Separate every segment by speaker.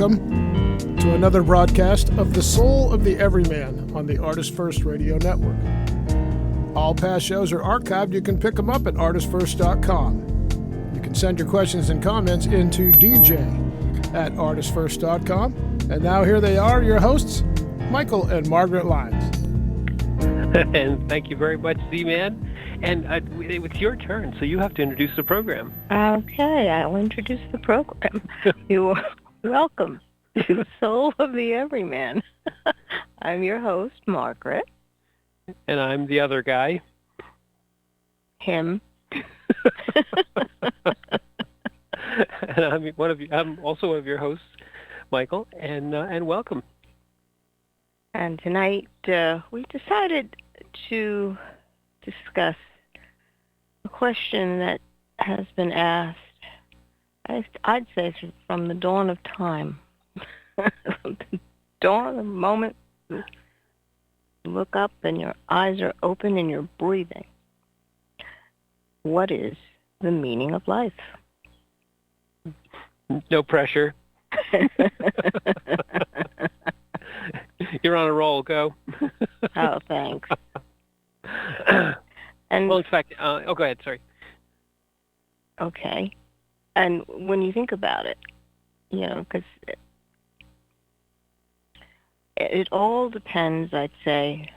Speaker 1: welcome to another broadcast of The Soul of the Everyman on the ArtistFirst Radio Network. All past shows are archived. You can pick them up at ArtistFirst.com. You can send your questions and comments into DJ@ArtistFirst.com. And now here they are, your hosts, Michael and Margaret Lyons.
Speaker 2: And thank you very much, Z-Man. And it's your turn, so you have to introduce the program.
Speaker 3: Okay, I'll introduce the program. You are welcome to Soul of the Everyman. I'm your host, Margaret.
Speaker 2: And I'm the other guy.
Speaker 3: Him.
Speaker 2: And I'm also one of your hosts, Michael, and welcome.
Speaker 3: And tonight we decided to discuss a question that has been asked, I'd say from the dawn of time. The dawn, the moment you look up and your eyes are open and you're breathing. What is the meaning of life?
Speaker 2: No pressure. You're on a roll. Go.
Speaker 3: Oh, thanks.
Speaker 2: Well, in fact, go ahead. Sorry.
Speaker 3: Okay. And when you think about it, because it all depends, I'd say,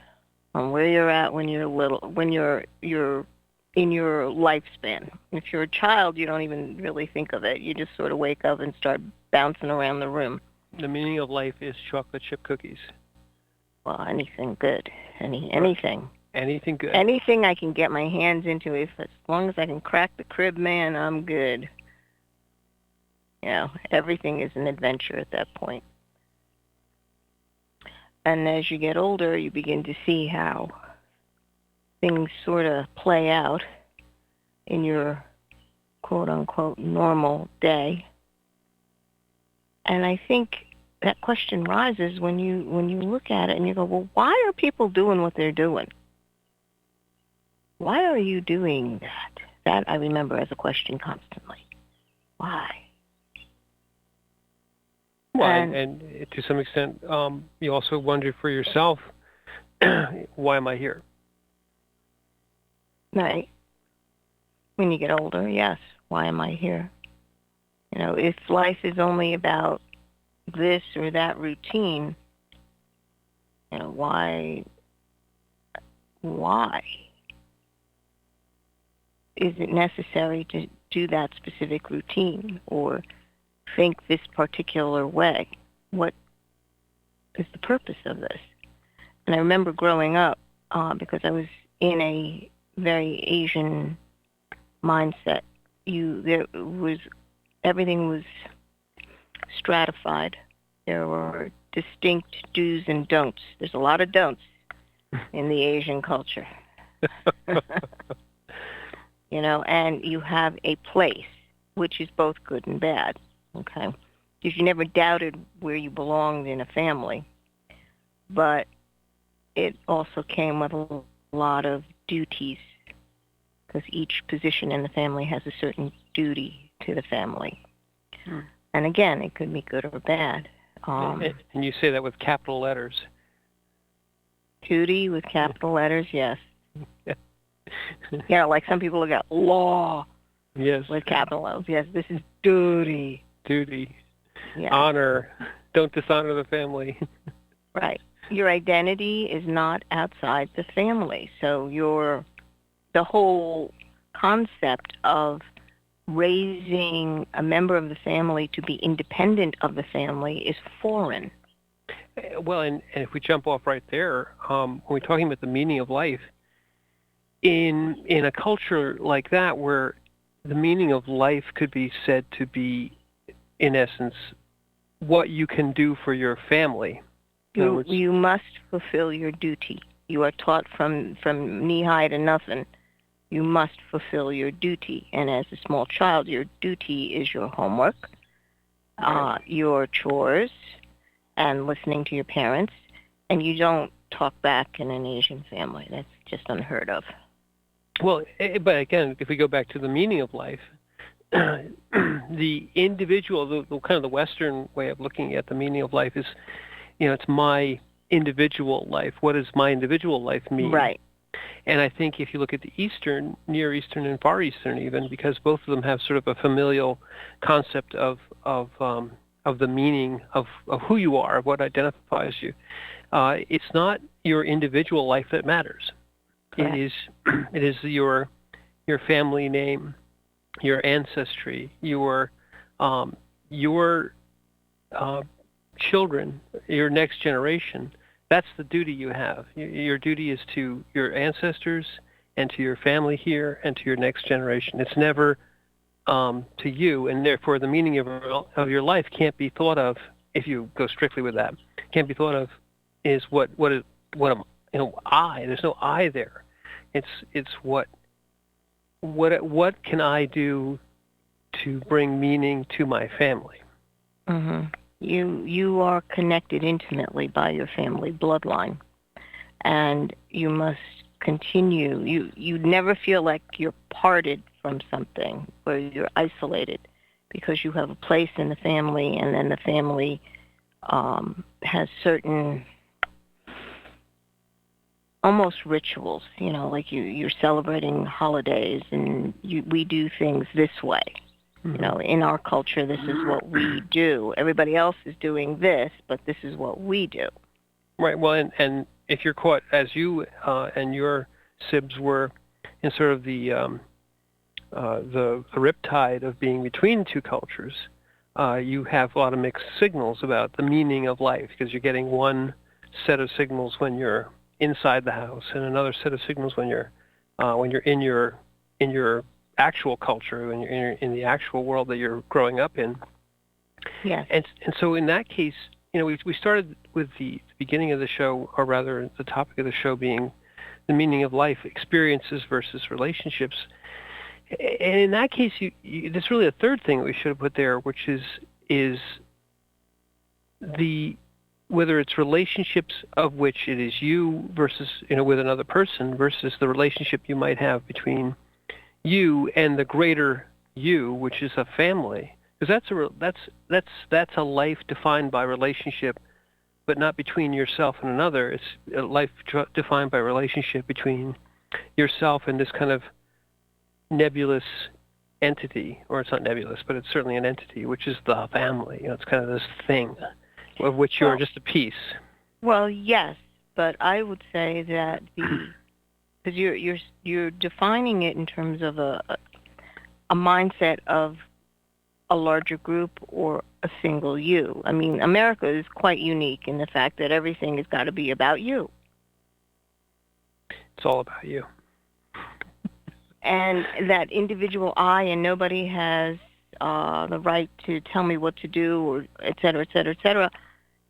Speaker 3: on where you're at when you're little, when you're in your lifespan. If you're a child, you don't even really think of it. You just sort of wake up and start bouncing around the room.
Speaker 2: The meaning of life is chocolate chip cookies.
Speaker 3: Well, anything good. Anything.
Speaker 2: Anything good.
Speaker 3: Anything I can get my hands into. As long as I can crack the crib, man, I'm good. Everything is an adventure at that point. And as you get older, you begin to see how things sort of play out in your quote-unquote normal day. And I think that question rises when you look at it and you go, well, why are people doing what they're doing? Why are you doing that? That I remember as a question constantly. Why?
Speaker 2: Well, and to some extent, you also wonder for yourself, why am I here?
Speaker 3: Right. When you get older, yes. Why am I here? If life is only about this or that routine, why is it necessary to do that specific routine or think this particular way? What is the purpose of this? And I remember growing up, because I was in a very Asian mindset, everything was stratified. There were distinct do's and don'ts. There's a lot of don'ts in the Asian culture. And you have a place, which is both good and bad, okay? Because you never doubted where you belonged in a family. But it also came with a lot of duties, because each position in the family has a certain duty to the family. And again, it could be good or bad.
Speaker 2: And you say that with capital letters.
Speaker 3: Duty with capital letters, yes. Like some people look at law.
Speaker 2: Yes.
Speaker 3: With capital L's. Yes, this is duty.
Speaker 2: Duty.
Speaker 3: Yes.
Speaker 2: Honor. Don't dishonor the family.
Speaker 3: Right. Your identity is not outside the family. So the whole concept of raising a member of the family to be independent of the family is foreign.
Speaker 2: Well, and if we jump off right there, when we're talking about the meaning of life, in a culture like that where the meaning of life could be said to be, in essence, what you can do for your family.
Speaker 3: You must fulfill your duty. You are taught from knee-high to nothing. You must fulfill your duty. And as a small child, your duty is your homework, your chores, and listening to your parents. And you don't talk back in an Asian family. That's just unheard of.
Speaker 2: Well, but again, if we go back to the meaning of life, the individual, the kind of the Western way of looking at the meaning of life is, it's my individual life. What does my individual life mean?
Speaker 3: Right.
Speaker 2: And I think if you look at the Eastern, Near Eastern, and Far Eastern, even, because both of them have sort of a familial concept of the meaning of who you are, of what identifies you. It's not your individual life that matters.
Speaker 3: Correct.
Speaker 2: It is your family name, your ancestry, your children, your next generation. That's the duty you have. Your duty is to your ancestors and to your family here and to your next generation. It's never to you, and therefore the meaning of your life can't be thought of, if you go strictly with that, can't be thought of is what am I. There's no I there. It's what can I do to bring meaning to my family.
Speaker 3: Mm-hmm. You are connected intimately by your family bloodline, and you must continue. You never feel like you're parted from something, where you're isolated, because you have a place in the family, and then the family has certain almost rituals. Like you're celebrating holidays, and we do things this way. In our culture, this is what we do. Everybody else is doing this, but this is what we do.
Speaker 2: Right. Well, and if you're caught, as you and your sibs were, in sort of the riptide of being between two cultures, you have a lot of mixed signals about the meaning of life, because you're getting one set of signals when you're inside the house, and another set of signals when you're in your actual culture, when you're in the actual world that you're growing up in.
Speaker 3: Yes.
Speaker 2: And so in that case, we started with the beginning of the show, or rather the topic of the show being the meaning of life, experiences versus relationships. And in that case, there's really a third thing that we should have put there, which is whether it's relationships of which it is you versus, with another person, versus the relationship you might have between you and the greater you, which is a family, because that's a life defined by relationship, but not between yourself and another. It's a life defined by relationship between yourself and this kind of nebulous entity, or it's not nebulous, but it's certainly an entity, which is the family. It's kind of this thing of which you are just a piece. Well,
Speaker 3: yes, but I would say that because you're defining it in terms of a mindset of a larger group or a single you. I mean, America is quite unique in the fact that everything has got to be about you.
Speaker 2: It's all about you.
Speaker 3: And that individual I, and nobody has the right to tell me what to do, or et cetera, et cetera, et cetera.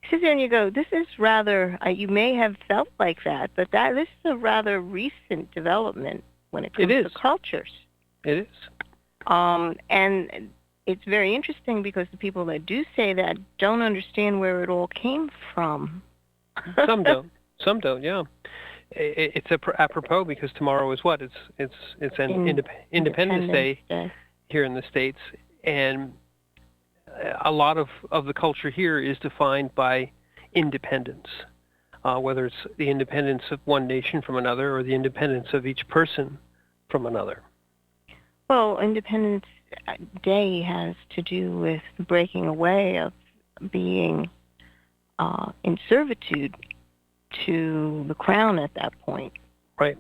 Speaker 3: You sit there and you go, this is rather, you may have felt like that, but this is a rather recent development when it comes to cultures.
Speaker 2: It is.
Speaker 3: And it's very interesting, because the people that do say that don't understand where it all came from.
Speaker 2: Some don't, yeah. It's apropos, because tomorrow is what? It's an Independence Day here in the States, and a lot of the culture here is defined by independence, whether it's the independence of one nation from another, or the independence of each person from another.
Speaker 3: Well, Independence Day has to do with the breaking away of being in servitude to the crown at that point.
Speaker 2: Right.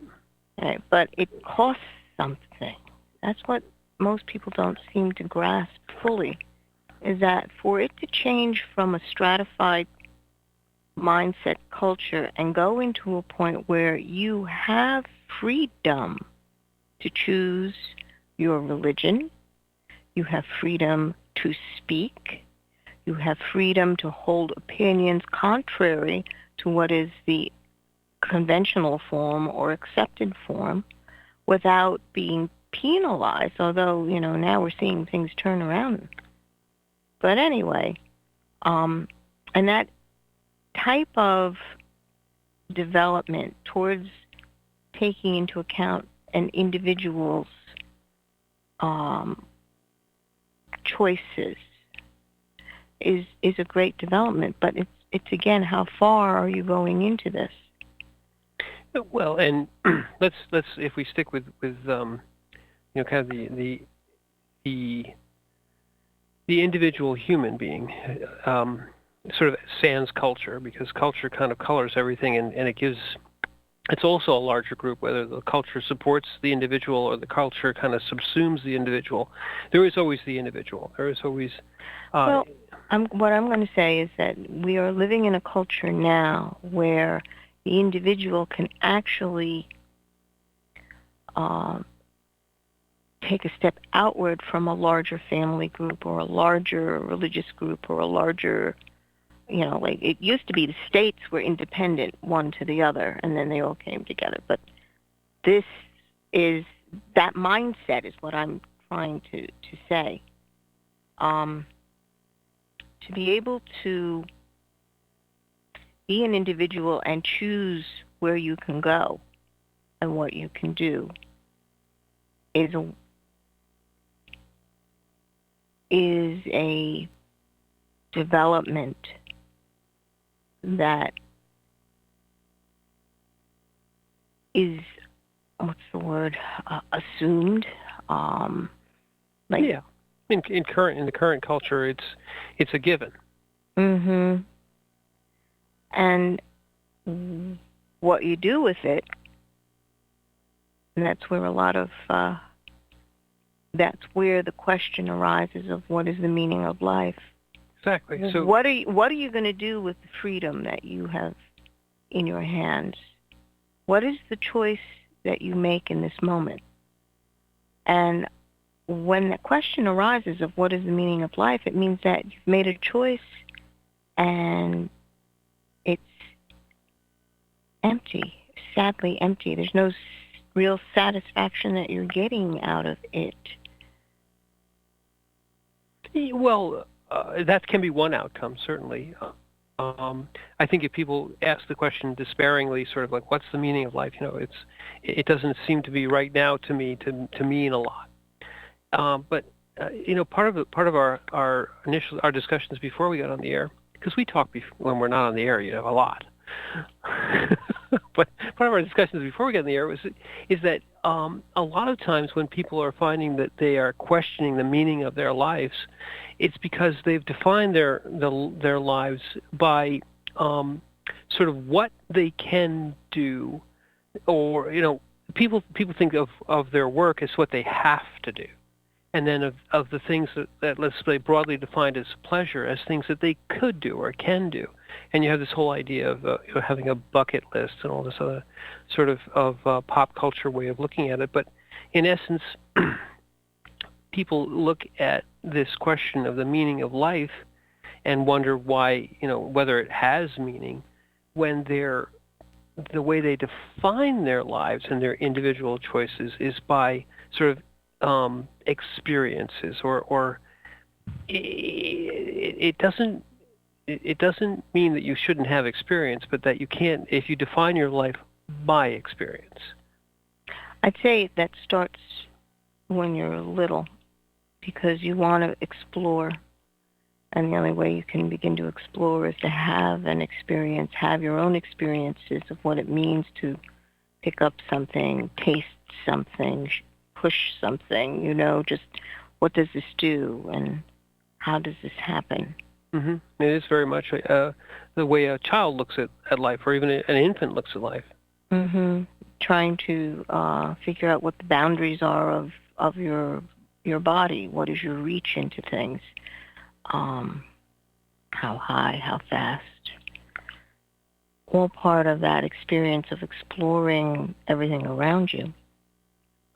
Speaker 3: Okay. But it costs something. That's what most people don't seem to grasp fully, is that for it to change from a stratified mindset culture and go into a point where you have freedom to choose your religion, you have freedom to speak, you have freedom to hold opinions contrary to what is the conventional form or accepted form, without being penalized, although, now we're seeing things turn around. But anyway, and that type of development towards taking into account an individual's choices is a great development. But it's again, how far are you going into this?
Speaker 2: Well, and let's if we stick with kind of the individual human being, sort of sans culture, because culture kind of colors everything, and it's also a larger group, whether the culture supports the individual or the culture kind of subsumes the individual. There is always the individual. There is always...
Speaker 3: what I'm going to say is that we are living in a culture now where the individual can actually take a step outward from a larger family group or a larger religious group or a larger... like it used to be the states were independent one to the other, and then they all came together. But that mindset is what I'm trying to say. To be able to be an individual and choose where you can go and what you can do is a development that is, what's the word, assumed.
Speaker 2: Yeah, in the current culture, it's a given.
Speaker 3: Mm-hmm. And what you do with it, and that's where that's where the question arises of what is the meaning of life.
Speaker 2: Exactly. So
Speaker 3: what are you going to do with the freedom that you have in your hands? What is the choice that you make in this moment? And when the question arises of what is the meaning of life, it means that you've made a choice and it's empty, sadly empty. There's no real satisfaction that you're getting out of it.
Speaker 2: Well, that can be one outcome, certainly. I think if people ask the question despairingly, sort of like, "What's the meaning of life?" it doesn't seem to be right now to me to mean a lot. But part of our discussions before we got on the air, because we talk when we're not on the air, a lot. But part of our discussions before we got on the air is that a lot of times when people are finding that they are questioning the meaning of their lives, it's because they've defined their lives by sort of what they can do, or people think of their work as what they have to do, and then of the things that let's say broadly defined as pleasure as things that they could do or can do. And you have this whole idea of having a bucket list and all this other sort of pop culture way of looking at it. But in essence, people look at this question of the meaning of life and wonder why, whether it has meaning, when the way they define their lives and their individual choices is by sort of experiences, or it doesn't mean that you shouldn't have experience, but that you can't, if you define your life by experience.
Speaker 3: I'd say that starts when you're little, because you want to explore. And the only way you can begin to explore is to have an experience, have your own experiences of what it means to pick up something, taste something, push something, just what does this do and how does this happen?
Speaker 2: Mm-hmm. It is very much the way a child looks at life, or even an infant looks at life.
Speaker 3: Mm-hmm. Trying to figure out what the boundaries are of your body. What is your reach into things? How high, how fast? All part of that experience of exploring everything around you.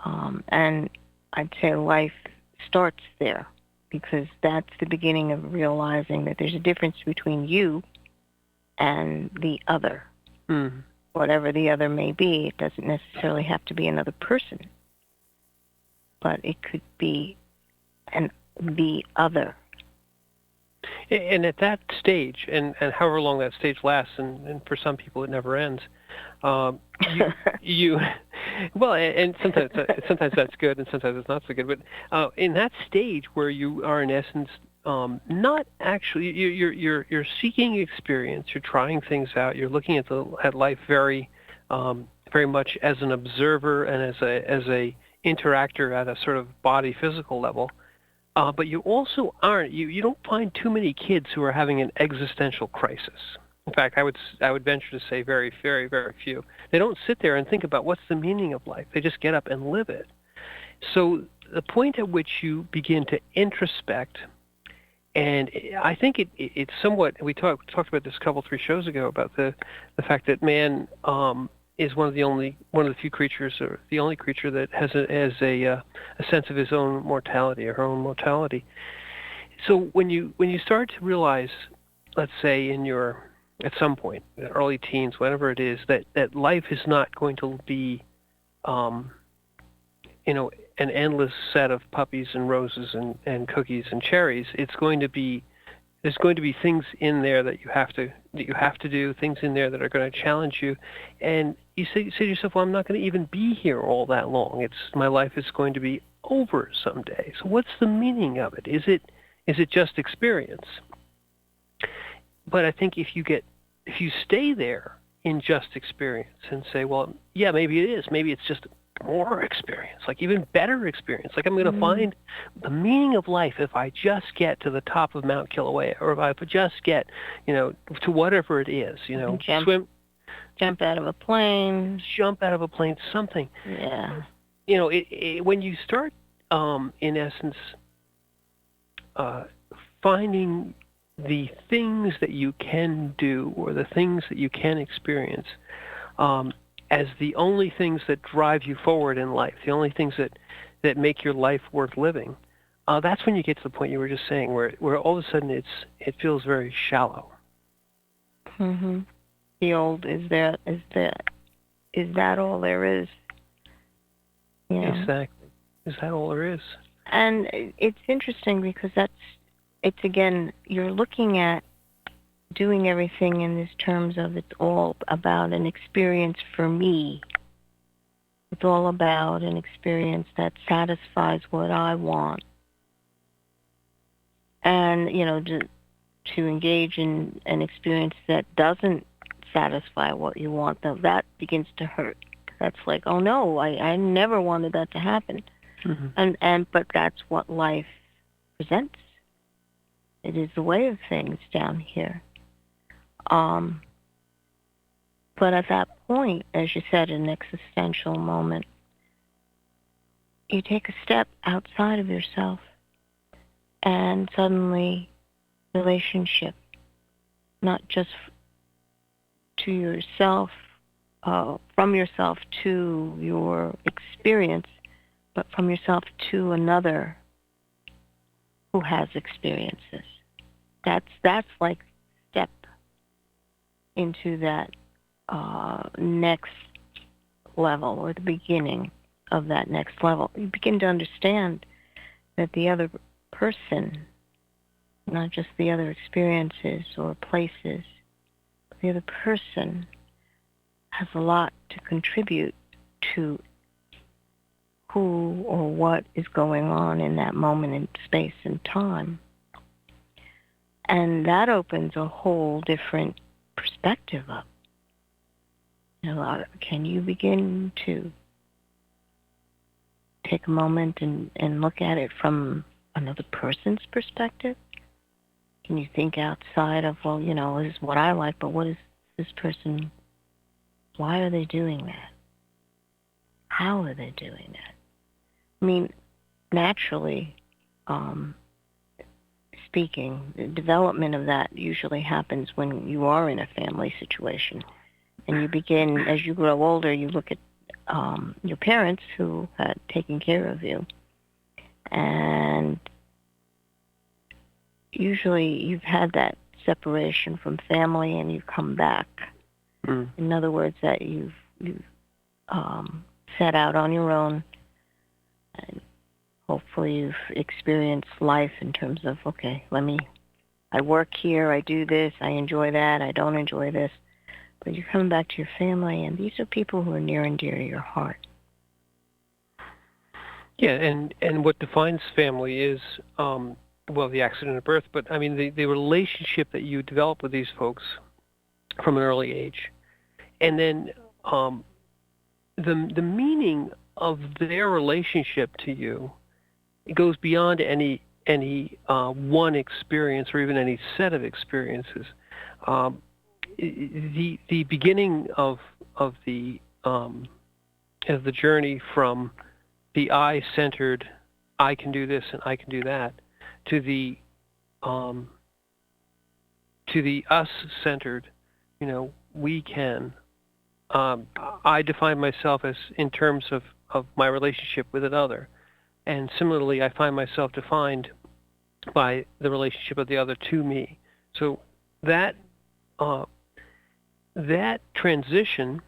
Speaker 3: And I'd say life starts there, because that's the beginning of realizing that there's a difference between you and the other.
Speaker 2: Mm.
Speaker 3: Whatever the other may be, it doesn't necessarily have to be another person, but it could be the other.
Speaker 2: And at that stage, and however long that stage lasts, and for some people it never ends, you Well, and sometimes that's good, and sometimes it's not so good. But in that stage where you are in essence not actually you're seeking experience, you're trying things out, you're looking at life very much as an observer and as a interactor at a sort of body physical level. But you also aren't. You don't find too many kids who are having an existential crisis. In fact, I would venture to say very, very, very few. They don't sit there and think about what's the meaning of life. They just get up and live it. So the point at which you begin to introspect, and I think it's somewhat. We talked about this a couple, 3 shows ago about the fact that man is one of the few creatures, or the only creature that has a sense of his own mortality or her own mortality. So when you start to realize, let's say at some point, early teens, whatever it is, that life is not going to be, an endless set of puppies and roses and cookies and cherries. There's going to be things in there that you have to do, things in there that are going to challenge you, and you say to yourself, well, I'm not going to even be here all that long. My life is going to be over someday. So what's the meaning of it? Is it just experience? But I think if you stay there in just experience and say, well, yeah, maybe it is. Maybe it's just more experience, like even better experience. Like I'm going to find the meaning of life if I just get to the top of Mount Kilauea, or if I just get, to whatever it is,
Speaker 3: jump out of a plane,
Speaker 2: something.
Speaker 3: Yeah.
Speaker 2: When you start, in essence, finding the things that you can do or the things that you can experience as the only things that drive you forward in life, the only things that make your life worth living, that's when you get to the point you were just saying, where all of a sudden it feels very shallow.
Speaker 3: Mm-hmm. The old, is that all there is? Yeah.
Speaker 2: Exactly. Is that all there is?
Speaker 3: And it's interesting because it's again, you're looking at doing everything in this terms of it's all about an experience for me. It's all about an experience that satisfies what I want. And, to engage in an experience that doesn't satisfy what you want, that begins to hurt. That's like, oh no, I never wanted that to happen. Mm-hmm. But that's what life presents. It is the way of things down here. But at that point, as you said, an existential moment, you take a step outside of yourself, and suddenly relationship, not just to yourself, from yourself to your experience, but from yourself to another who has experiences. That's like step into that next level, or the beginning of that next level. You begin to understand that the other person, not just the other experiences or places, but the other person has a lot to contribute to who or what is going on in that moment in space and time. And that opens a whole different perspective up. Can you begin to take a moment and look at it from another person's perspective? Can you think outside of, this is what I like, but what is this person, why are they doing that? How are they doing that? I mean, naturally speaking, the development of that usually happens when you are in a family situation. And you begin, as you grow older, you look at your parents who had taken care of you. And usually you've had that separation from family and you come back. Mm. In other words, that you've set out on your own. And hopefully you've experienced life in terms of, okay, I work here, I do this, I enjoy that, I don't enjoy this. But you're coming back to your family, and these are people who are near and dear to your heart.
Speaker 2: Yeah, and what defines family is, well, the accident of birth, but I mean the relationship that you develop with these folks from an early age, and then the meaning of their relationship to you, it goes beyond any one experience or even any set of experiences. The beginning of the journey from the I-centered, I can do this and I can do that, to the us-centered, we can. I define myself as in terms of my relationship with another, and similarly, I find myself defined by the relationship of the other to me. So that that transition,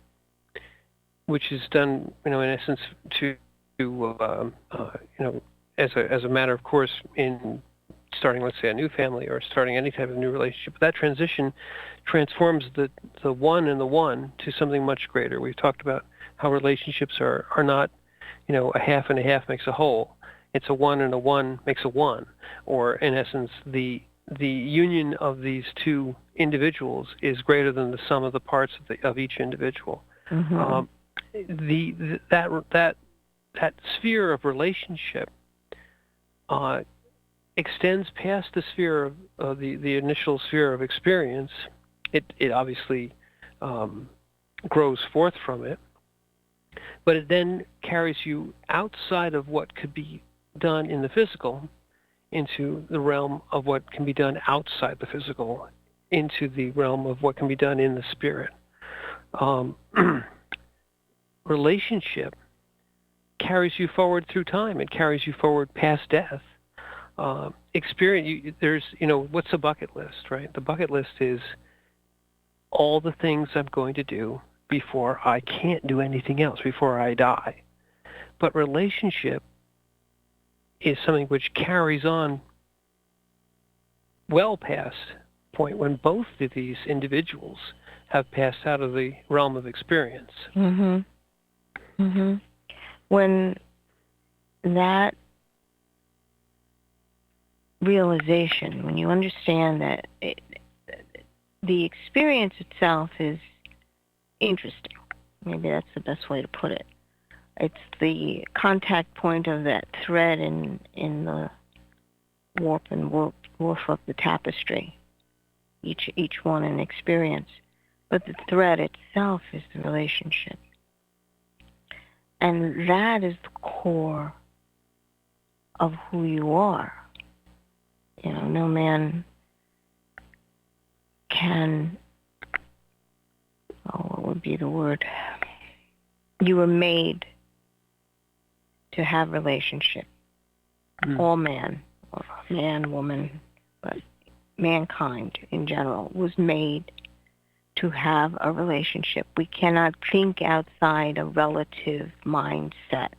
Speaker 2: which is done, in essence, to as a matter of course in starting, let's say, a new family or starting any type of new relationship. That transition transforms the one and the one to something much greater. We've talked about how relationships are not, a half and a half makes a whole. It's a one and a one makes a one, or in essence, the union of these two individuals is greater than the sum of the parts of each individual.
Speaker 3: Mm-hmm.
Speaker 2: That sphere of relationship extends past the sphere of the initial sphere of experience. It obviously grows forth from it, but it then carries you outside of what could be done in the physical into the realm of what can be done outside the physical, into the realm of what can be done in the spirit. Relationship carries you forward through time. It carries you forward past death. Experience. There's, what's a bucket list, right? The bucket list is all the things I'm going to do before I can't do anything else, before I die. But relationship is something which carries on well past the point when both of these individuals have passed out of the realm of experience.
Speaker 3: Mm-hmm. Mm-hmm. When that realization, when you understand that the experience itself is interesting, maybe that's the best way to put it. It's the contact point of that thread in the warp and woof of the tapestry, each one an experience. But the thread itself is the relationship. And that is the core of who you are. No man can, what would be the word? You were made to have relationship. All man, or man, woman, but mankind in general was made to have a relationship. We cannot think outside a relative mindset.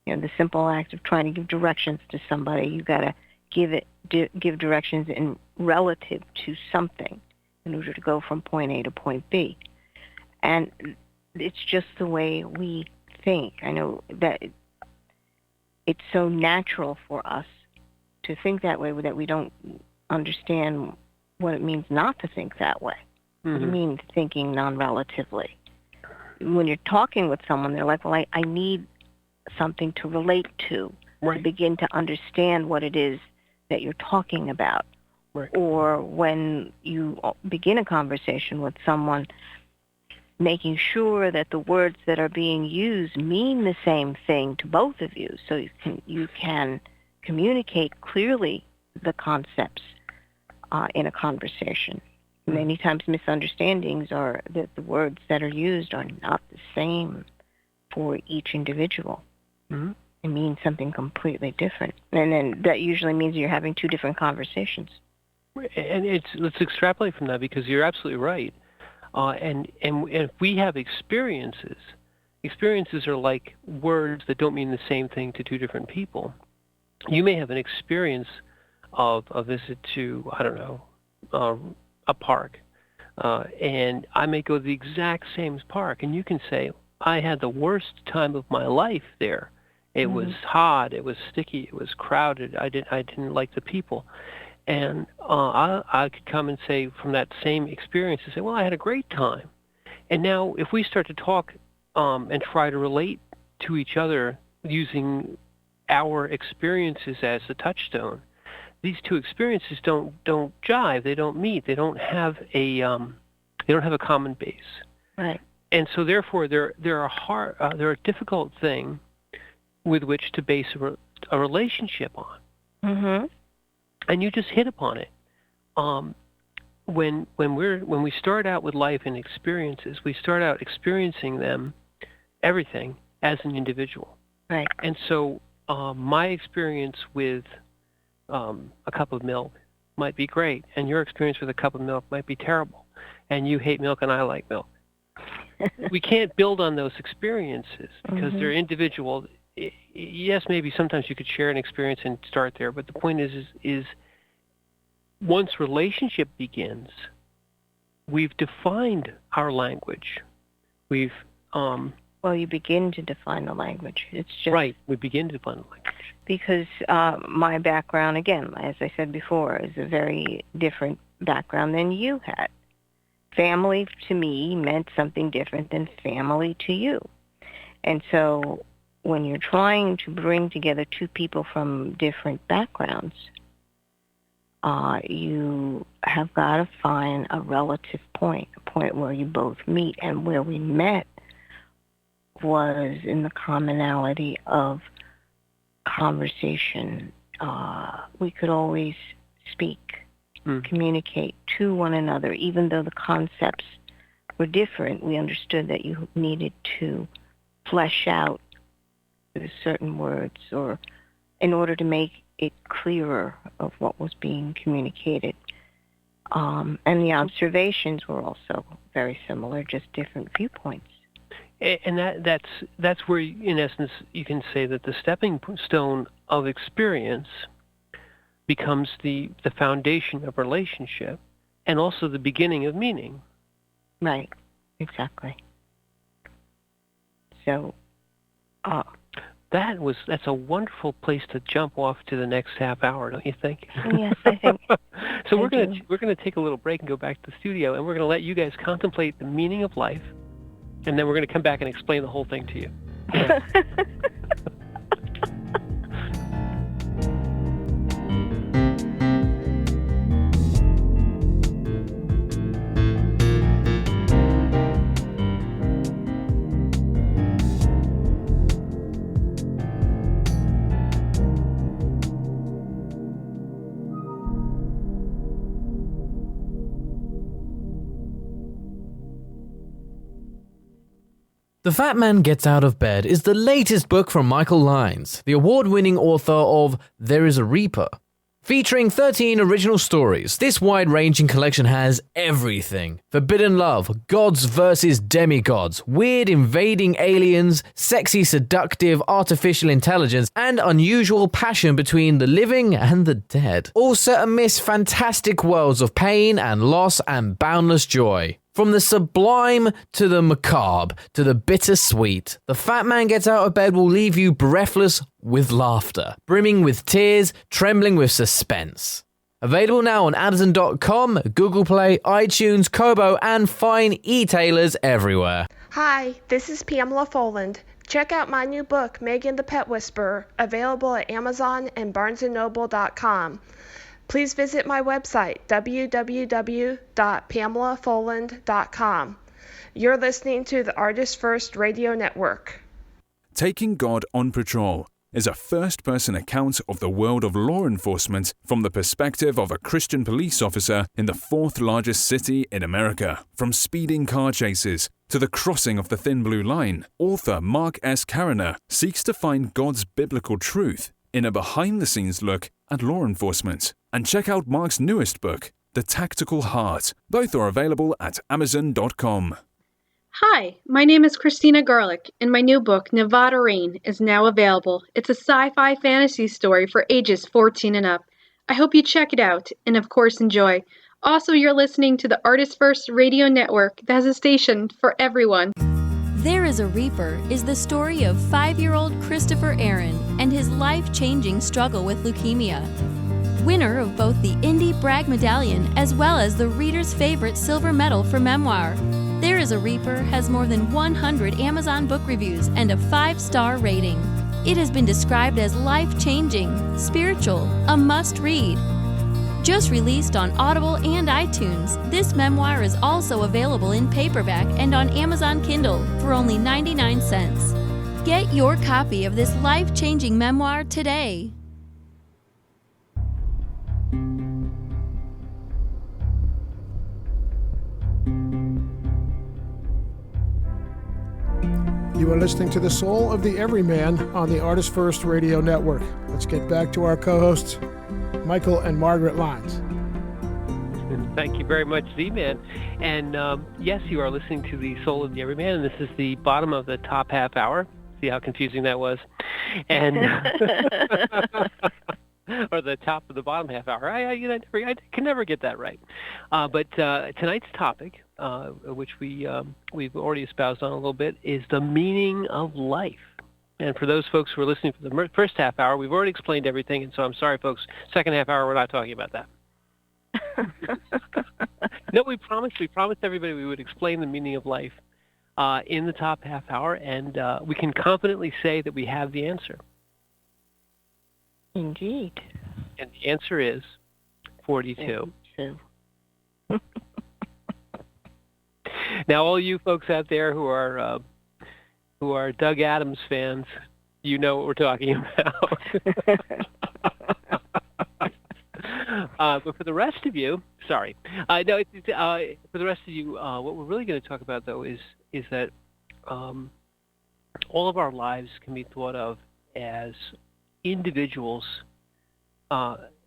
Speaker 3: The simple act of trying to give directions to somebody, you got to give directions in relative to something in order to go from point A to point B. And it's just the way we think. I know that it's so natural for us to think that way that we don't understand what it means not to think that way. Mm-hmm. What do you mean thinking non-relatively? When you're talking with someone, they're like, well, I need something to relate to begin to understand what it is that you're talking about.
Speaker 2: Right.
Speaker 3: Or when you begin a conversation with someone, making sure that the words that are being used mean the same thing to both of you, so you can communicate clearly the concepts in a conversation. Many times misunderstandings are that the words that are used are not the same for each individual.
Speaker 2: Mm-hmm.
Speaker 3: It means something completely different. And then that usually means you're having two different conversations.
Speaker 2: And let's extrapolate from that, because you're absolutely right. And if we have experiences are like words that don't mean the same thing to two different people. You may have an experience of a visit to, I don't know, a park, and I may go to the exact same park, and you can say, I had the worst time of my life there, It was hot. It was sticky. It was crowded. I didn't like the people. And I could come and say from that same experience and say, well, I had a great time. And now if we start to talk and try to relate to each other using our experiences as the touchstone, these two experiences don't jive. They don't meet. They don't have a common base.
Speaker 3: Right.
Speaker 2: And so therefore they're a difficult thing with which to base a relationship on.
Speaker 3: Mm-hmm.
Speaker 2: And you just hit upon it. When we start out with life and experiences, we start out experiencing them, everything, as an individual.
Speaker 3: Right.
Speaker 2: And so my experience with a cup of milk might be great, and your experience with a cup of milk might be terrible, and you hate milk and I like milk. We can't build on those experiences because they're individual. Yes, maybe sometimes you could share an experience and start there, but the point is once relationship begins, we've defined our language. We've
Speaker 3: well, you begin to define the language. It's just
Speaker 2: right. We begin to define the language
Speaker 3: because my background, again, as I said before, is a very different background than you had. Family to me meant something different than family to you, and so when you're trying to bring together two people from different backgrounds, you have got to find a relative point, a point where you both meet. And where we met was in the commonality of conversation. We could always speak, communicate to one another, even though the concepts were different. We understood that you needed to flesh out certain words or in order to make it clearer of what was being communicated. And the observations were also very similar, just different viewpoints.
Speaker 2: And that's where, in essence, you can say that the stepping stone of experience becomes the foundation of relationship and also the beginning of meaning.
Speaker 3: Right, exactly. So,
Speaker 2: that's a wonderful place to jump off to the next half hour, don't you think?
Speaker 3: Yes, I think.
Speaker 2: So we're gonna take a little break and go back to the studio, and we're gonna let you guys contemplate the meaning of life, and then we're gonna come back and explain the whole thing to you.
Speaker 4: The Fat Man Gets Out of Bed is the latest book from Michael Lyons, the award-winning author of There is a Reaper. Featuring 13 original stories, this wide-ranging collection has everything. Forbidden love, gods versus demigods, weird invading aliens, sexy seductive artificial intelligence, and unusual passion between the living and the dead. All set amidst fantastic worlds of pain and loss and boundless joy. From the sublime to the macabre to the bittersweet, The Fat Man Gets Out of Bed will leave you breathless with laughter, brimming with tears, trembling with suspense. Available now on Amazon.com, Google Play, iTunes, Kobo, and fine e-tailers everywhere.
Speaker 5: Hi, this is Pamela Foland. Check out my new book, Megan the Pet Whisperer, available at Amazon and BarnesandNoble.com. Please visit my website, www.pamelafoland.com. You're listening to the ArtistFirst Radio Network.
Speaker 6: Taking God on Patrol is a first-person account of the world of law enforcement from the perspective of a Christian police officer in the fourth largest city in America. From speeding car chases to the crossing of the thin blue line, author Mark S. Cariner seeks to find God's biblical truth in a behind-the-scenes look at law enforcement. And check out Mark's newest book, The Tactical Heart. Both are available at Amazon.com.
Speaker 7: Hi, my name is Christina Garlick, and my new book, Nevada Rain, is now available. It's a sci-fi fantasy story for ages 14 and up. I hope you check it out, and of course enjoy. Also, you're listening to the ArtistFirst Radio Network that has a station for everyone.
Speaker 8: There is a Reaper is the story of 5-year-old Christopher Aaron and his life-changing struggle with leukemia. Winner of both the Indie Bragg Medallion as well as the reader's favorite silver medal for memoir, There is a Reaper has more than 100 Amazon book reviews and a 5-star rating. It has been described as life-changing, spiritual, a must-read. Just released on Audible and iTunes, this memoir is also available in paperback and on Amazon Kindle for only 99 cents. Get your copy of this life-changing memoir today.
Speaker 1: You are listening to The Soul of the Everyman on the ArtistFirst Radio Network. Let's get back to our co-hosts, Michael and Margaret Lyons.
Speaker 2: Thank you very much, Z-Man. And yes, you are listening to The Soul of the Everyman, and this is the bottom of the top half hour. See how confusing that was? And or the top of the bottom half hour. I can never get that right. But tonight's topic, which we've already espoused on a little bit, is the meaning of life. And for those folks who are listening for the first half hour, we've already explained everything, and so I'm sorry, folks. Second half hour, we're not talking about that. No, we promised everybody we would explain the meaning of life in the top half hour, and we can confidently say that we have the answer.
Speaker 3: Indeed.
Speaker 2: And the answer is 42. Now, all you folks out there who are Doug Adams fans, you know what we're talking about. But for the rest of you, sorry. For the rest of you, what we're really going to talk about, though, is that all of our lives can be thought of as individuals,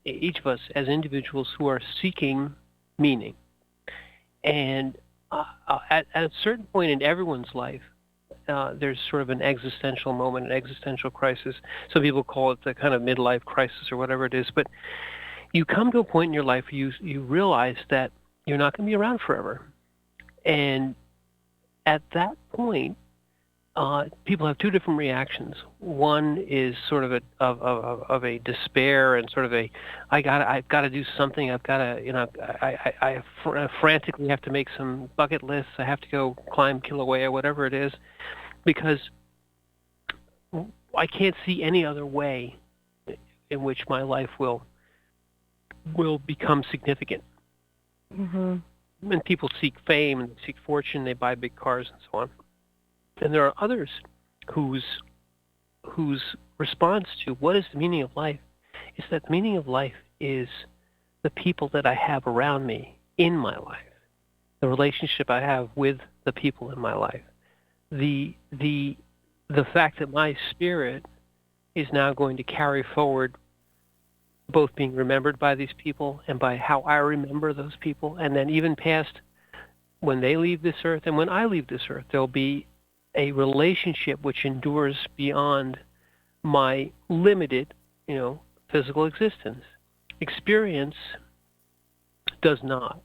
Speaker 2: each of us as individuals who are seeking meaning. And at a certain point in everyone's life, there's sort of an existential moment, an existential crisis. Some people call it the kind of midlife crisis or whatever it is. But you come to a point in your life where you realize that you're not going to be around forever. And at that point, people have two different reactions. One is sort of a despair and sort of I've got to do something. I've got to, I frantically have to make some bucket lists. I have to go climb Kilauea, whatever it is, because I can't see any other way in which my life will become significant.
Speaker 3: Mm-hmm.
Speaker 2: And people seek fame and seek fortune. They buy big cars and so on. And there are others whose response to what is the meaning of life is that the meaning of life is the people that I have around me in my life, the relationship I have with the people in my life, the fact that my spirit is now going to carry forward both being remembered by these people and by how I remember those people, and then even past when they leave this earth and when I leave this earth, there'll be a relationship which endures beyond my limited, physical existence. Experience does not,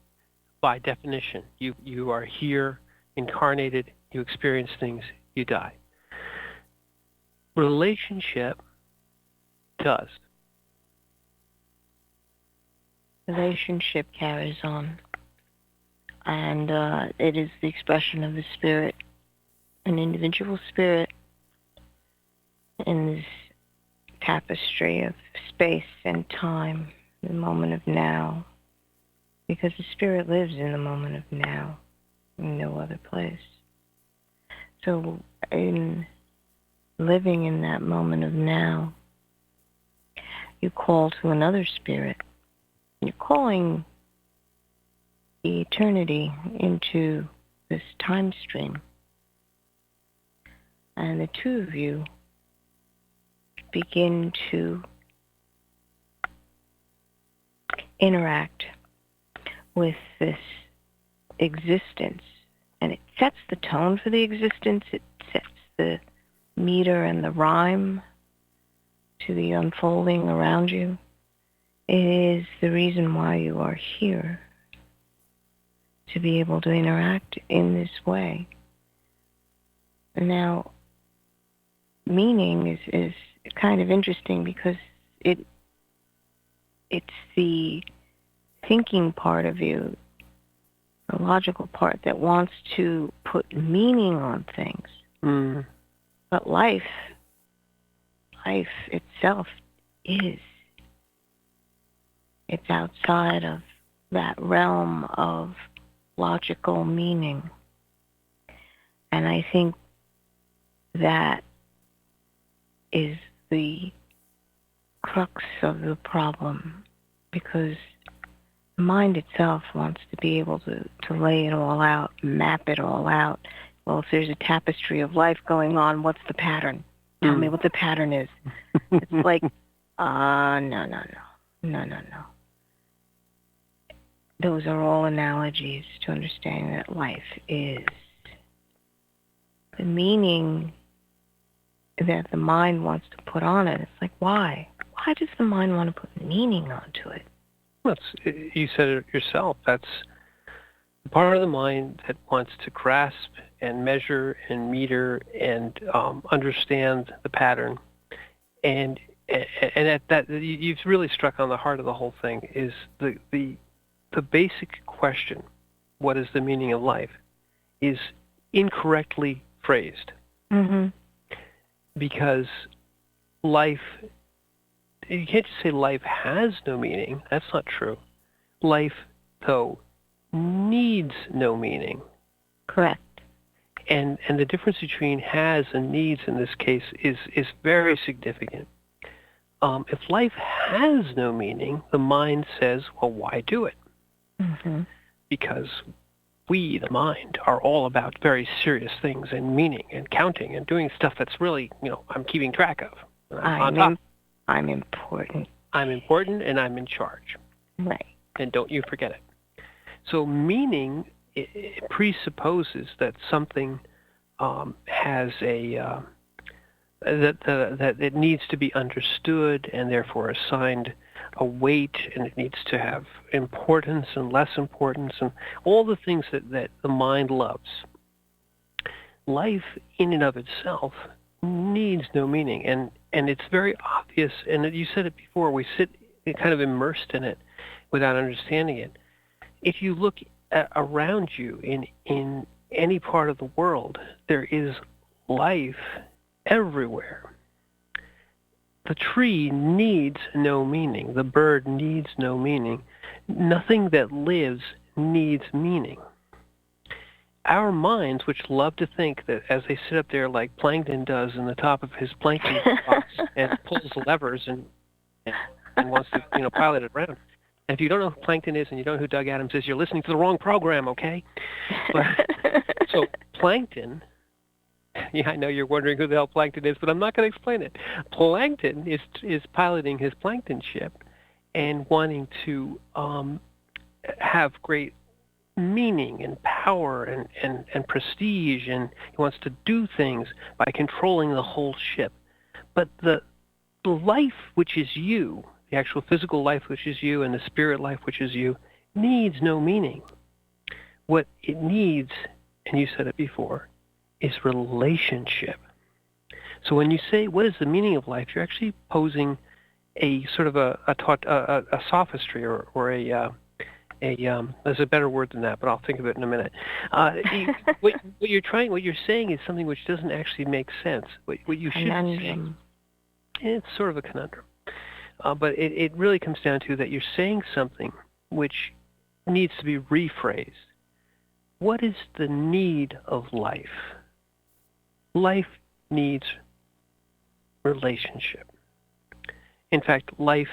Speaker 2: by definition. You are here, incarnated, you experience things, you die. Relationship does.
Speaker 3: Relationship carries on, and it is the expression of the spirit, an individual spirit in this tapestry of space and time, the moment of now, because the spirit lives in the moment of now, in no other place. So in living in that moment of now, you call to another spirit. You're calling the eternity into this time stream. And the two of you begin to interact with this existence. And it sets the tone for the existence. It sets the meter and the rhyme to the unfolding around you. It is the reason why you are here, to be able to interact in this way. Now, meaning is kind of interesting because it's the thinking part of you, the logical part that wants to put meaning on things.
Speaker 2: Mm.
Speaker 3: But life itself is. It's outside of that realm of logical meaning. And I think that is the crux of the problem, because the mind itself wants to be able to lay it all out, map it all out. Well, if there's a tapestry of life going on, what's the pattern? Tell me what the pattern is. It's like, no. Those are all analogies to understanding that life is. The meaning that the mind wants to put on it, it's like, why? Why does the mind want to put meaning onto it?
Speaker 2: Well, you said it yourself. That's the part of the mind that wants to grasp and measure and meter and understand the pattern. And at that, you've really struck on the heart of the whole thing. Is the basic question, what is the meaning of life, is incorrectly phrased.
Speaker 3: Mm-hmm.
Speaker 2: Because life, you can't just say life has no meaning. That's not true. Life, though, needs no meaning.
Speaker 3: Correct.
Speaker 2: And the difference between has and needs in this case is very significant. If life has no meaning, the mind says, well, why do it?
Speaker 3: Mm-hmm.
Speaker 2: Because we, the mind, are all about very serious things and meaning and counting and doing stuff that's really, I'm keeping track of.
Speaker 3: I'm important.
Speaker 2: I'm important and I'm in charge.
Speaker 3: Right.
Speaker 2: And don't you forget it. So meaning it presupposes that something has that it needs to be understood and therefore assigned a weight, and it needs to have importance and less importance and all the things that the mind loves. Life in and of itself needs no meaning, and it's very obvious, and you said it before, we sit kind of immersed in it without understanding it. If you look around you in any part of the world, there is life everywhere. The tree needs no meaning. The bird needs no meaning. Nothing that lives needs meaning. Our minds, which love to think that as they sit up there like Plankton does in the top of his plankton box and pulls levers and wants to pilot it around. And if you don't know who Plankton is and you don't know who Doug Adams is, you're listening to the wrong program, okay? So Plankton, yeah, I know you're wondering who the hell Plankton is, but I'm not going to explain it. Plankton is piloting his plankton ship and wanting to have great meaning and power and prestige, and he wants to do things by controlling the whole ship. But the life which is you, the actual physical life which is you, and the spirit life which is you, needs no meaning. What it needs, and you said it before, is relationship. So when you say, what is the meaning of life, you're actually posing a sort of a sophistry or there's a better word than that, but I'll think of it in a minute. What you're saying is something which doesn't actually make sense. What you should say, it's sort of a conundrum. But it really comes down to that you're saying something which needs to be rephrased. What is the need of life? Life needs relationship. In fact, life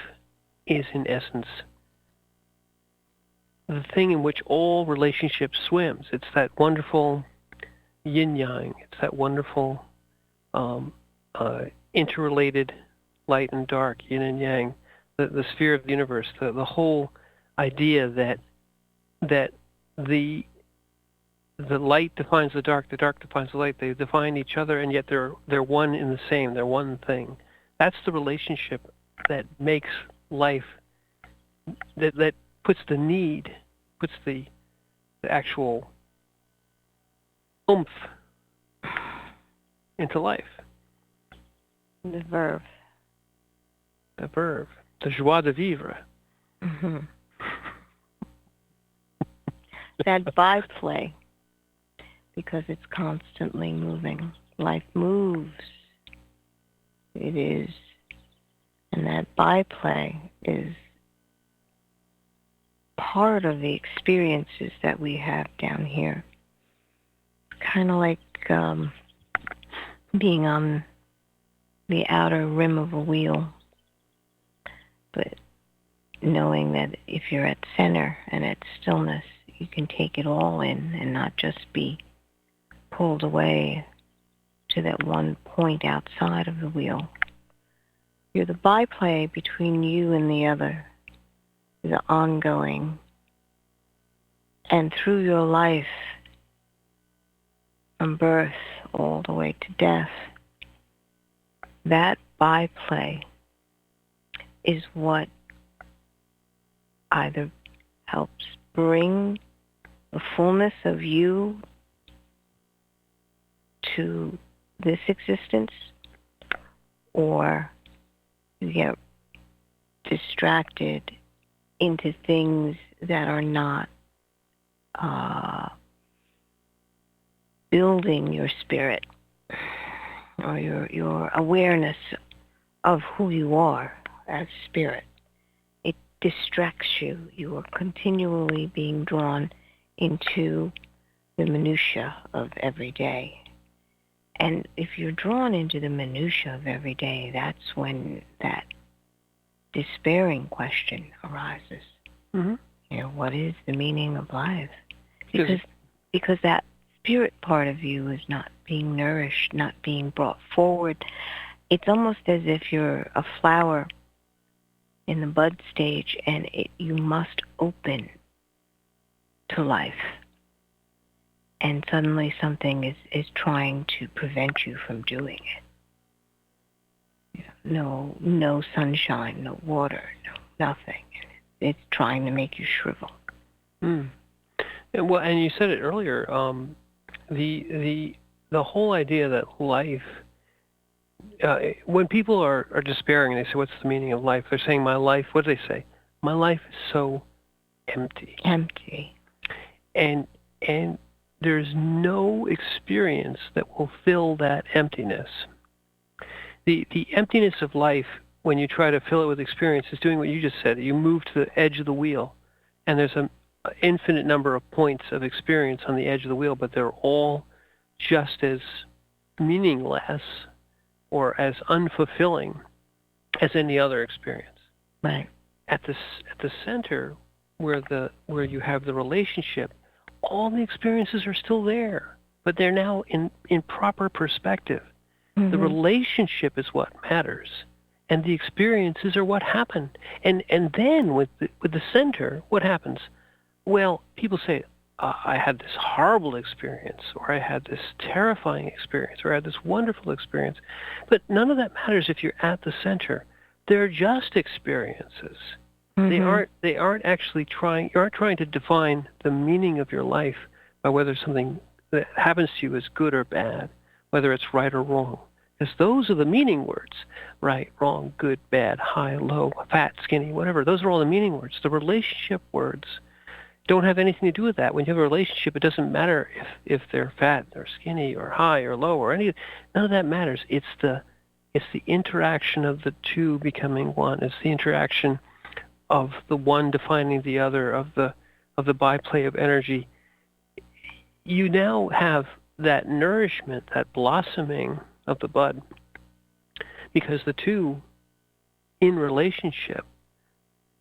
Speaker 2: is in essence the thing in which all relationship swims. It's that wonderful yin-yang. It's that wonderful interrelated light and dark, yin and yang, the sphere of the universe, the whole idea that the light defines the dark defines the light. They define each other, and yet they're one in the same. They're one thing. That's the relationship that makes life, that puts the actual oomph into life.
Speaker 3: The verve.
Speaker 2: The verve. The joie de vivre.
Speaker 3: Mm-hmm. That byplay, because it's constantly moving. Life moves. It is. And that byplay is part of the experiences that we have down here. Kind of like being on the outer rim of a wheel, but knowing that if you're at center and at stillness, you can take it all in and not just be pulled away to that one point outside of the wheel. You're the byplay between you and the other, the ongoing. And through your life, from birth all the way to death, that byplay is what either helps bring the fullness of you to this existence, or you get distracted into things that are not building your spirit or your awareness of who you are as spirit. It distracts you. You are continually being drawn into the minutia of every day. And if you're drawn into the minutia of every day, that's when that despairing question arises. You know, what is the meaning of life? Because that spirit part of you is not being nourished, not being brought forward. It's almost as if you're a flower in the bud stage, and you must open to life. And suddenly something is trying to prevent you from doing it. You know, no sunshine, no water, no nothing. It's trying to make you shrivel.
Speaker 2: And, well, and you said it earlier. The whole idea that life, when people are despairing, they say, "What's the meaning of life?" They're saying, "My life." What do they say? "My life is so empty."
Speaker 3: Empty.
Speaker 2: And there's no experience that will fill that emptiness. The emptiness of life, when you try to fill it with experience, is doing what you just said. You move to the edge of the wheel, and there's an infinite number of points of experience on the edge of the wheel, but they're all just as meaningless or as unfulfilling as any other experience.
Speaker 3: Right.
Speaker 2: At the center, where you have the relationship, all the experiences are still there, but they're now in proper perspective. The relationship is what matters, and the experiences are what happen. And then with the center, what happens? Well, people say, I had this horrible experience, or I had this terrifying experience, or I had this wonderful experience. But none of that matters if you're at the center. They're just experiences. They aren't actually trying. You aren't trying to define the meaning of your life by whether something that happens to you is good or bad, whether it's right or wrong. Because those are the meaning words. Right, wrong, good, bad, high, low, fat, skinny, whatever. Those are all the meaning words. The relationship words don't have anything to do with that. When you have a relationship, it doesn't matter if they're fat or skinny or high or low or any. None of that matters. It's the interaction of the two becoming one. It's the interaction of the one defining the other, of the byplay of energy. You now have that nourishment, that blossoming of the bud, because the two in relationship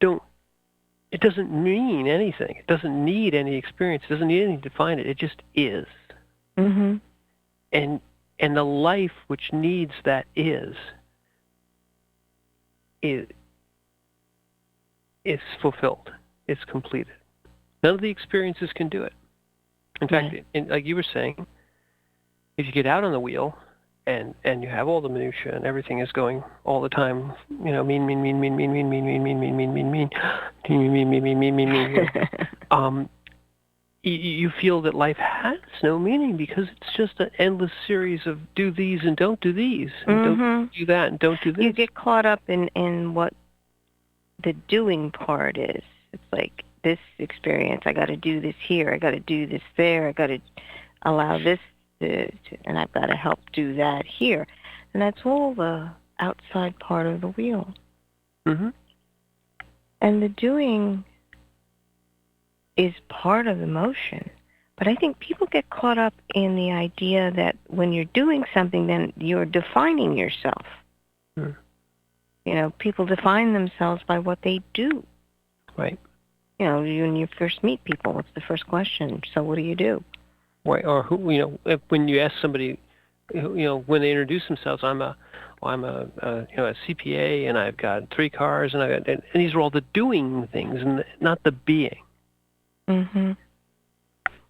Speaker 2: it doesn't mean anything. It doesn't need any experience. It doesn't need anything to define it. It just is. And the life which needs that is fulfilled. It's completed. None of the experiences can do it. In fact, like you were saying, if you get out on the wheel and you have all the minutia and everything is going all the time, mean, you feel that life has no meaning because it's just an endless series of do these and don't do these, and don't do that and don't do this.
Speaker 3: You get caught up in what the doing part is. It's like this experience, I got to do this here, I got to do this there, I got to allow this and I've got to help do that here. And that's all the outside part of the wheel.
Speaker 2: Mm-hmm.
Speaker 3: And the doing is part of the motion. But I think people get caught up in the idea that when you're doing something, then you're defining yourself.
Speaker 2: Mm.
Speaker 3: You know, people define themselves by what they do.
Speaker 2: Right.
Speaker 3: You know, when you first meet people, what's the first question? So what do you do?
Speaker 2: Right. Or who? You know, when you ask somebody, you know, when they introduce themselves, I'm a CPA, and I've got 3 cars, and these are all the doing things, and not the being.
Speaker 3: Mm-hmm.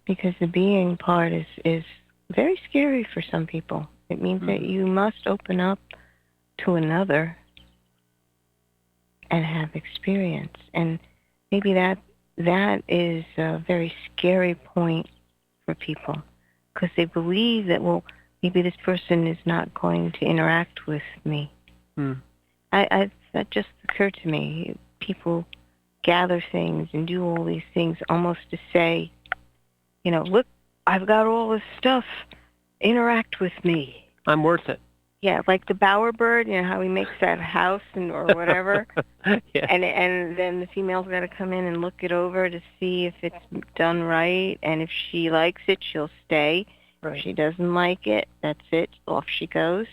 Speaker 3: Because the being part is very scary for some people. It means that you must open up to another and have experience. And maybe that is a very scary point for people, because they believe that, well, maybe this person is not going to interact with me. That just occurred to me. People gather things and do all these things almost to say, you know, look, I've got all this stuff. Interact with me.
Speaker 2: I'm worth it.
Speaker 3: Yeah, like the bowerbird, you know, how he makes that house or whatever.
Speaker 2: Yeah.
Speaker 3: And then the female's got to come in and look it over to see if it's done right. And if she likes it, she'll stay.
Speaker 2: Right.
Speaker 3: If she doesn't like it, that's it. Off she goes.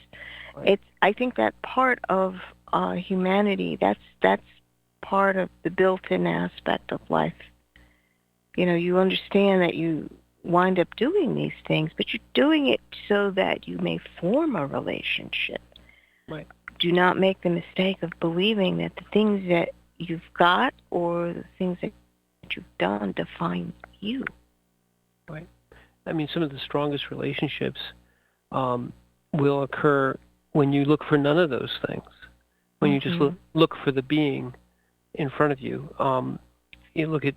Speaker 2: Right.
Speaker 3: I think that part of humanity, that's part of the built-in aspect of life. You know, you understand that you wind up doing these things, but you're doing it so that you may form a relationship.
Speaker 2: Right.
Speaker 3: Do not make the mistake of believing that the things that you've got or the things that you've done define you.
Speaker 2: Right. I mean, some of the strongest relationships will occur when you look for none of those things. When you just look for the being in front of you. You look at,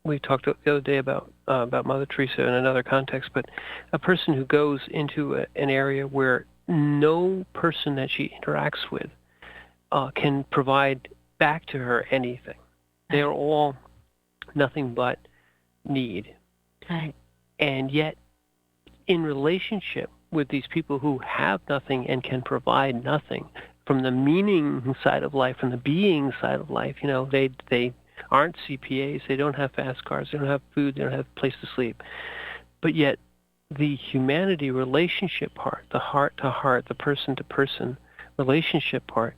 Speaker 2: we talked the other day about Mother Teresa in another context, but a person who goes into an area where no person that she interacts with can provide back to her anything. They are all nothing but need.
Speaker 3: Right.
Speaker 2: And yet, in relationship with these people who have nothing and can provide nothing, from the meaning side of life, from the being side of life, you know, they aren't CPAs, they don't have fast cars, they don't have food, they don't have a place to sleep. But yet, the humanity relationship part, the heart-to-heart, the person-to-person relationship part,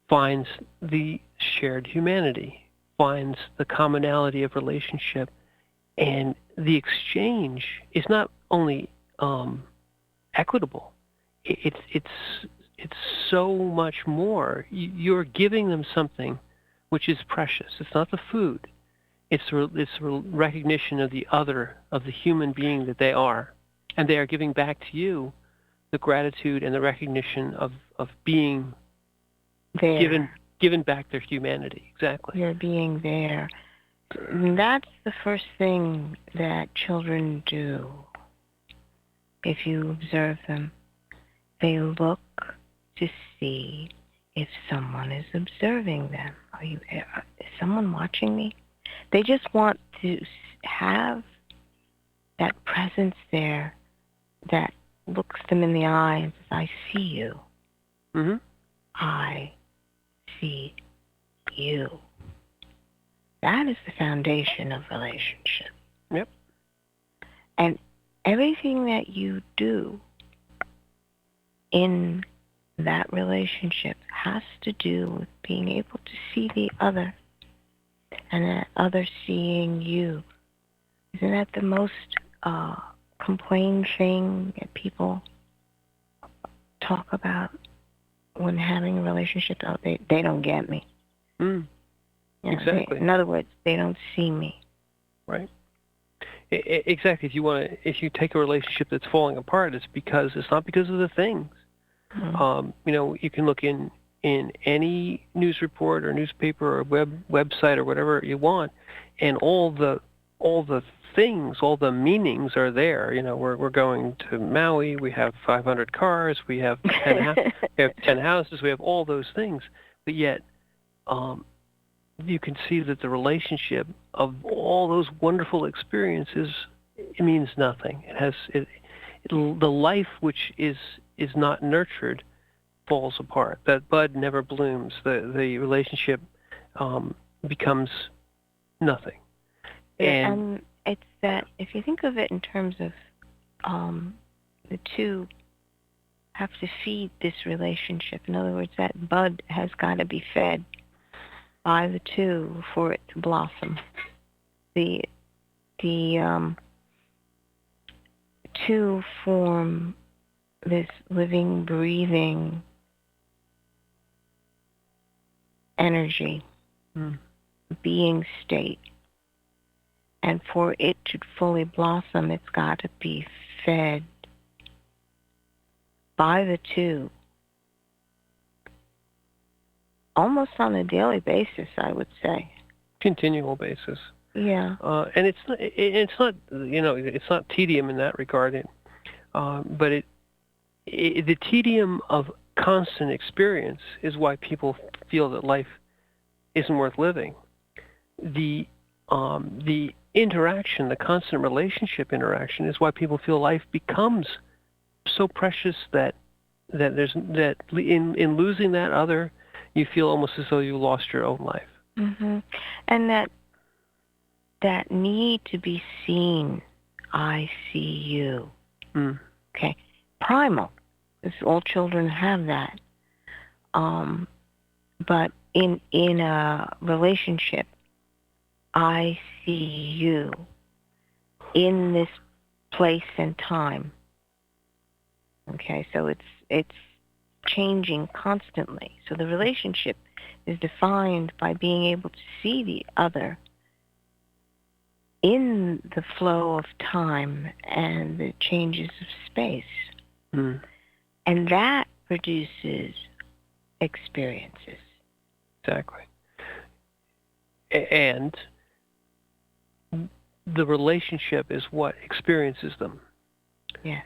Speaker 2: finds the shared humanity, finds the commonality of relationship, and the exchange is not only equitable, it's so much more. You're giving them something which is precious. It's not the food. It's recognition of the other, of the human being that they are. And they are giving back to you the gratitude and the recognition of being
Speaker 3: there.
Speaker 2: Given back their humanity. Exactly.
Speaker 3: You're being there. That's the first thing that children do. If you observe them, they look to see if someone is observing them. Is someone watching me? They just want to have that presence there that looks them in the eye and says, I see you.
Speaker 2: Mm-hmm.
Speaker 3: I see you. That is the foundation of relationship.
Speaker 2: Yep.
Speaker 3: And everything that you do in that relationship has to do with being able to see the other and that other seeing you. Isn't that the most complained thing that people talk about when having a relationship? Oh, they don't get me.
Speaker 2: Mm.
Speaker 3: You know,
Speaker 2: Exactly.
Speaker 3: in other words, they don't see me.
Speaker 2: Right. Exactly. If you take a relationship that's falling apart, it's not because of the things.
Speaker 3: Mm-hmm.
Speaker 2: You can look in any news report or newspaper or website or whatever you want, and all the all the things, all the meanings are there. We're going to Maui. We have 500 cars. We have 10 houses. We have all those things. But yet, you can see that the relationship of all those wonderful experiences, it means nothing. The life which is not nurtured falls apart. That bud never blooms. The relationship becomes nothing.
Speaker 3: And it's that if you think of it in terms of the two have to feed this relationship. In other words, that bud has got to be fed by the two for it to blossom. The two form this living, breathing energy, being state. And for it to fully blossom, it's got to be fed by the two, almost on a daily basis, I would say.
Speaker 2: Continual basis.
Speaker 3: Yeah.
Speaker 2: And it's not tedium in that regard. But the tedium of constant experience is why people feel that life isn't worth living. The interaction, the constant relationship interaction, is why people feel life becomes so precious that in losing that other, you feel almost as though you lost your own life.
Speaker 3: Mm-hmm. And that need to be seen. I see you. Okay, primal. Because all children have that. But in a relationship, I see you in this place and time. Okay, so it's changing constantly. So the relationship is defined by being able to see the other in the flow of time and the changes of space. And that produces experiences.
Speaker 2: Exactly. And the relationship is what experiences them.
Speaker 3: Yes.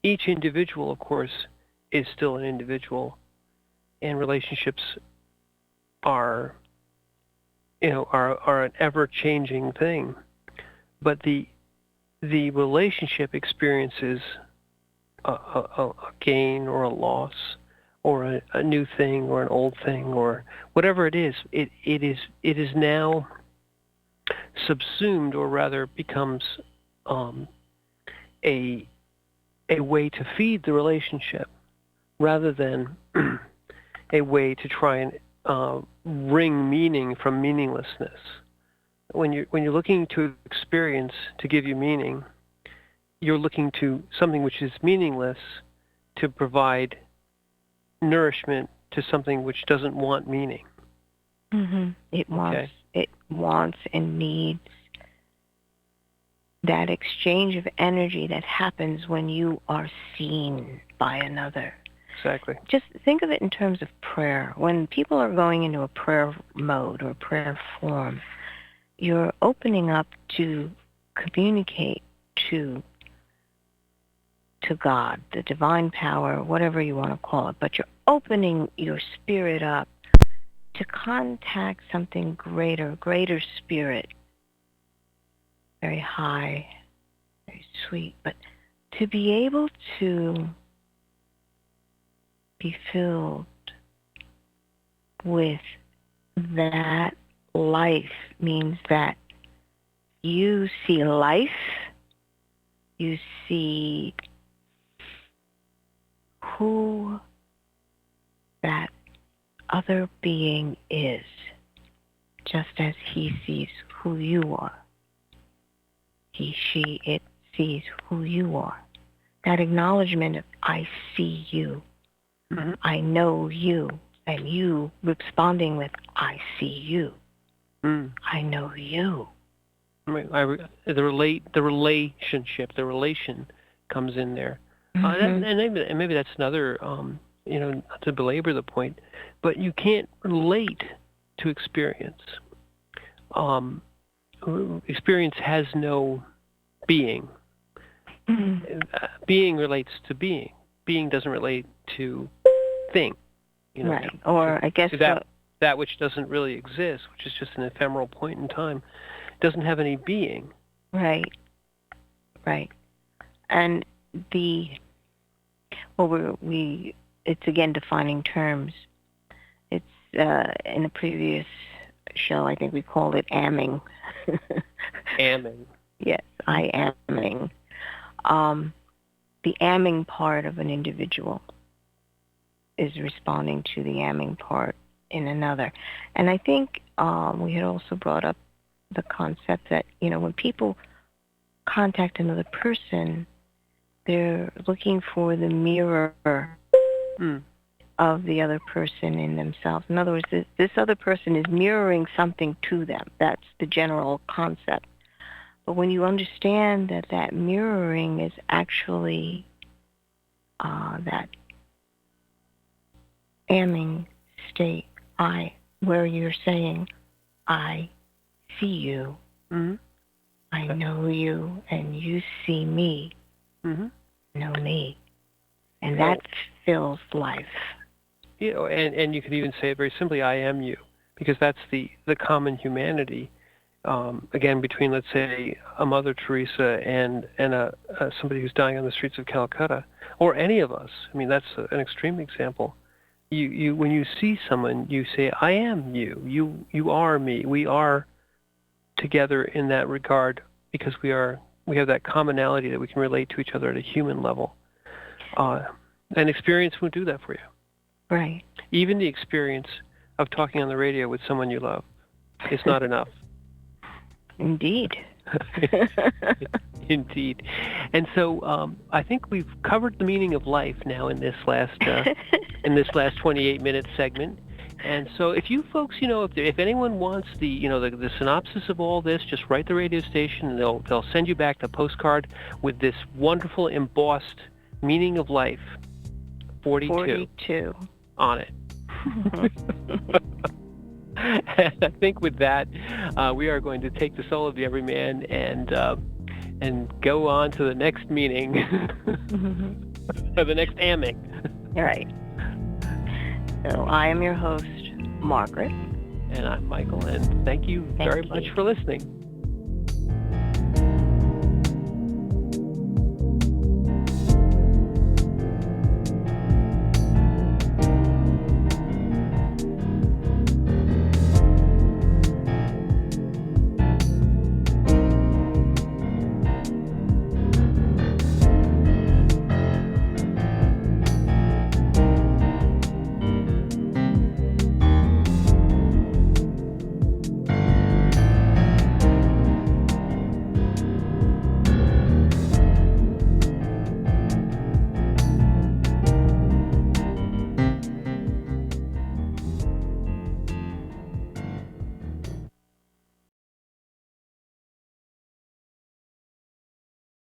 Speaker 2: Each individual, of course, is still an individual, and relationships are an ever-changing thing. But the relationship experiences a gain or a loss, or a new thing or an old thing, or whatever it is. It is now subsumed, or rather becomes a way to feed the relationship, rather than a way to try and wring meaning from meaninglessness. When you're looking to experience to give you meaning, you're looking to something which is meaningless to provide nourishment to something which doesn't want meaning.
Speaker 3: Mm-hmm. It wants and needs that exchange of energy that happens when you are seen by another.
Speaker 2: Exactly.
Speaker 3: Just think of it in terms of prayer. When people are going into a prayer mode or prayer form, you're opening up to communicate to God, the divine power, whatever you want to call it, but you're opening your spirit up to contact something greater spirit, very high, very sweet, but to be able to be filled with that life means that you see life, you see who that other being is, just as he sees who you are. He, she, it sees who you are. That acknowledgement of, I see you, I know you, and you responding with, I see you, I know you.
Speaker 2: The relationship, the relation comes in there. And maybe that's another, not to belabor the point, but you can't relate to experience. experience has no being. Being relates to being. Being doesn't relate to thing.
Speaker 3: Right. Or I guess
Speaker 2: that which doesn't really exist, which is just an ephemeral point in time, doesn't have any being.
Speaker 3: Right. And it's again defining terms. It's in a previous show, I think we called it amming.
Speaker 2: Amming.
Speaker 3: Yes, I amming. The amming part of an individual is responding to the amming part in another. And I think we had also brought up the concept that, when people contact another person, they're looking for the mirror of the other person in themselves. In other words, this other person is mirroring something to them. That's the general concept. But when you understand that mirroring is actually that amming state, where you're saying, I see you, I know you, and you see me, know me. And that fills life.
Speaker 2: And you could even say it very simply, I am you, because that's the common humanity. Again, between, let's say, a Mother Teresa and somebody who's dying on the streets of Calcutta, or any of us. I mean, that's an extreme example. You when you see someone, you say, I am you. You are me. We are together in that regard because we have that commonality that we can relate to each other at a human level. And experience won't do that for you.
Speaker 3: Right.
Speaker 2: Even the experience of talking on the radio with someone you love is not enough.
Speaker 3: Indeed.
Speaker 2: Indeed. And so I think we've covered the meaning of life now in this last 28-minute segment. And so if you folks, if anyone wants the synopsis of all this, just write the radio station and they'll send you back the postcard with this wonderful embossed meaning of life, 42 on it. And I think with that, we are going to take the soul of the Everyman and go on to the next meaning, or the next amming.
Speaker 3: All right. So I am your host, Margaret.
Speaker 2: And I'm Michael, and thank you very much for listening.